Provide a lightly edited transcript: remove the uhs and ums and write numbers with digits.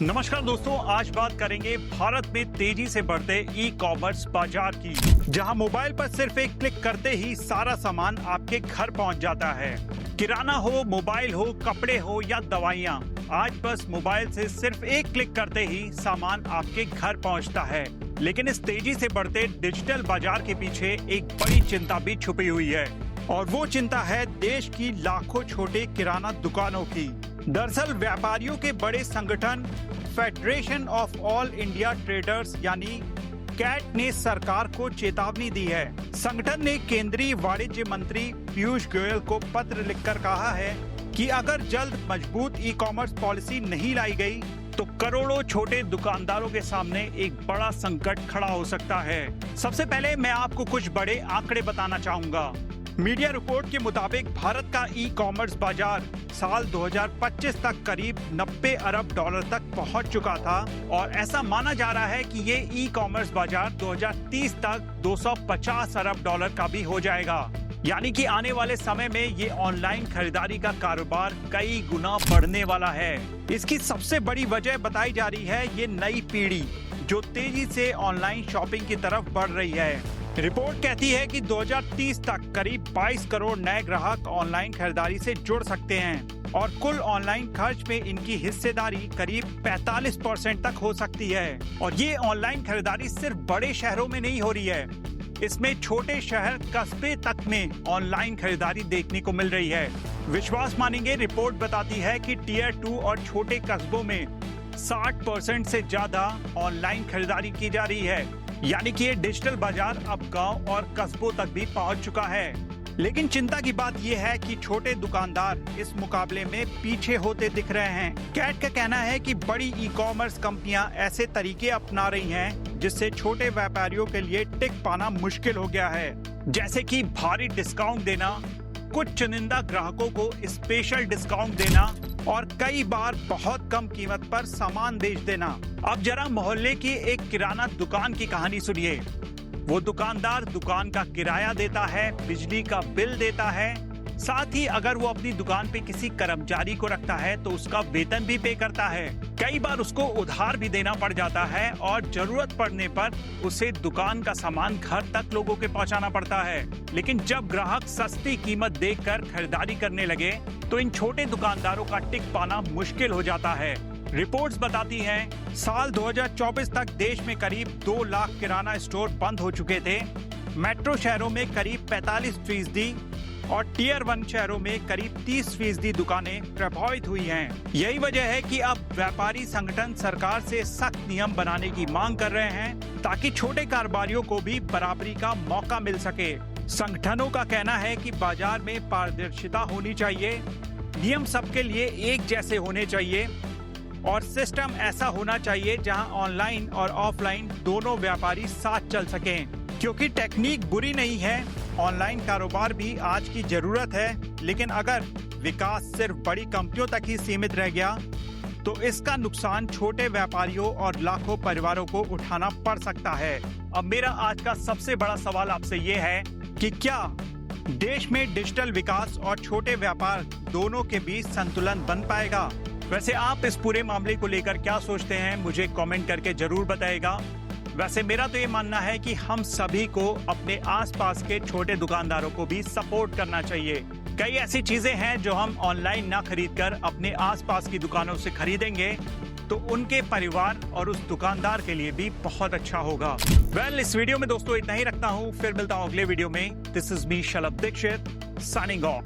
नमस्कार दोस्तों, आज बात करेंगे भारत में तेजी से बढ़ते ई कॉमर्स बाजार की, जहां मोबाइल पर सिर्फ एक क्लिक करते ही सारा सामान आपके घर पहुंच जाता है। किराना हो, मोबाइल हो, कपड़े हो या दवाइयां, आज बस मोबाइल से सिर्फ एक क्लिक करते ही सामान आपके घर पहुंचता है। लेकिन इस तेजी से बढ़ते डिजिटल बाजार के पीछे एक बड़ी चिंता भी छुपी हुई है, और वो चिंता है देश की लाखों छोटे किराना दुकानों की। दरअसल व्यापारियों के बड़े संगठन federation of all India traders यानी कैट ने सरकार को चेतावनी दी है। संगठन ने केंद्रीय वाणिज्य मंत्री पीयूष गोयल को पत्र लिखकर कहा है कि अगर जल्द मजबूत ई कॉमर्स पॉलिसी नहीं लाई गई तो करोड़ों छोटे दुकानदारों के सामने एक बड़ा संकट खड़ा हो सकता है। सबसे पहले मैं आपको कुछ बड़े आंकड़े बताना चाहूंगा। मीडिया रिपोर्ट के मुताबिक भारत का ई कॉमर्स बाजार साल 2025 तक करीब 90 अरब डॉलर तक पहुंच चुका था, और ऐसा माना जा रहा है कि ये ई कॉमर्स बाजार 2030 तक 250 अरब डॉलर का भी हो जाएगा। यानी कि आने वाले समय में ये ऑनलाइन खरीदारी का कारोबार कई गुना बढ़ने वाला है। इसकी सबसे बड़ी वजह बताई जा रही है ये नई पीढ़ी जो तेजी से ऑनलाइन शॉपिंग की तरफ बढ़ रही है। रिपोर्ट कहती है कि 2030 तक करीब 22 करोड़ नए ग्राहक ऑनलाइन खरीदारी से जुड़ सकते हैं, और कुल ऑनलाइन खर्च में इनकी हिस्सेदारी करीब 45% तक हो सकती है। और ये ऑनलाइन खरीदारी सिर्फ बड़े शहरों में नहीं हो रही है, इसमें छोटे शहर कस्बे तक में ऑनलाइन खरीदारी देखने को मिल रही है। विश्वास मानेंगे, रिपोर्ट बताती है कि टियर 2 और छोटे कस्बों में 60% से ज्यादा ऑनलाइन खरीदारी की जा रही है। यानी कि ये डिजिटल बाजार अब गांव और कस्बों तक भी पहुंच चुका है। लेकिन चिंता की बात यह है कि छोटे दुकानदार इस मुकाबले में पीछे होते दिख रहे हैं। कैट का कहना है कि बड़ी ई कॉमर्स कंपनियां ऐसे तरीके अपना रही हैं जिससे छोटे व्यापारियों के लिए टिक पाना मुश्किल हो गया है, जैसे कि भारी डिस्काउंट देना, कुछ चुनिंदा ग्राहकों को स्पेशल डिस्काउंट देना, और कई बार बहुत कम कीमत पर सामान बेच देना। अब जरा मोहल्ले की एक किराना दुकान की कहानी सुनिए। वो दुकानदार दुकान का किराया देता है, बिजली का बिल देता है, साथ ही अगर वो अपनी दुकान पे किसी कर्मचारी को रखता है तो उसका वेतन भी पे करता है। कई बार उसको उधार भी देना पड़ जाता है, और जरूरत पड़ने पर उसे दुकान का सामान घर तक लोगों के पहुंचाना पड़ता है। लेकिन जब ग्राहक सस्ती कीमत देखकर खरीदारी करने लगे तो इन छोटे दुकानदारों का टिक पाना मुश्किल हो जाता है। रिपोर्ट्स बताती हैं साल 2024 तक देश में करीब 2 लाख किराना स्टोर बंद हो चुके थे। मेट्रो शहरों में करीब 45% और टियर 1 शहरों में करीब 30% दुकानें प्रभावित हुई हैं। यही वजह है कि अब व्यापारी संगठन सरकार से सख्त नियम बनाने की मांग कर रहे हैं ताकि छोटे कारोबारियों को भी बराबरी का मौका मिल सके। संगठनों का कहना है कि बाजार में पारदर्शिता होनी चाहिए, नियम सबके लिए एक जैसे होने चाहिए, और सिस्टम ऐसा होना चाहिए जहां ऑनलाइन और ऑफलाइन दोनों व्यापारी साथ चल सकें। क्योंकि टेक्निक बुरी नहीं है, ऑनलाइन कारोबार भी आज की जरूरत है, लेकिन अगर विकास सिर्फ बड़ी कंपनियों तक ही सीमित रह गया तो इसका नुकसान छोटे व्यापारियों और लाखों परिवारों को उठाना पड़ सकता है। अब मेरा आज का सबसे बड़ा सवाल आपसे ये है कि क्या देश में डिजिटल विकास और छोटे व्यापार दोनों के बीच संतुलन बन पाएगा? वैसे आप इस पूरे मामले को लेकर क्या सोचते हैं, मुझे कमेंट करके जरूर बताइएगा। वैसे मेरा तो ये मानना है कि हम सभी को अपने आसपास के छोटे दुकानदारों को भी सपोर्ट करना चाहिए। कई ऐसी चीजें हैं जो हम ऑनलाइन ना खरीदकर अपने आसपास की दुकानों से खरीदेंगे तो उनके परिवार और उस दुकानदार के लिए भी बहुत अच्छा होगा। इस वीडियो में दोस्तों इतना ही रखता हूँ, फिर मिलता हूँ अगले वीडियो में। This is me Shalabh Dixit signing of.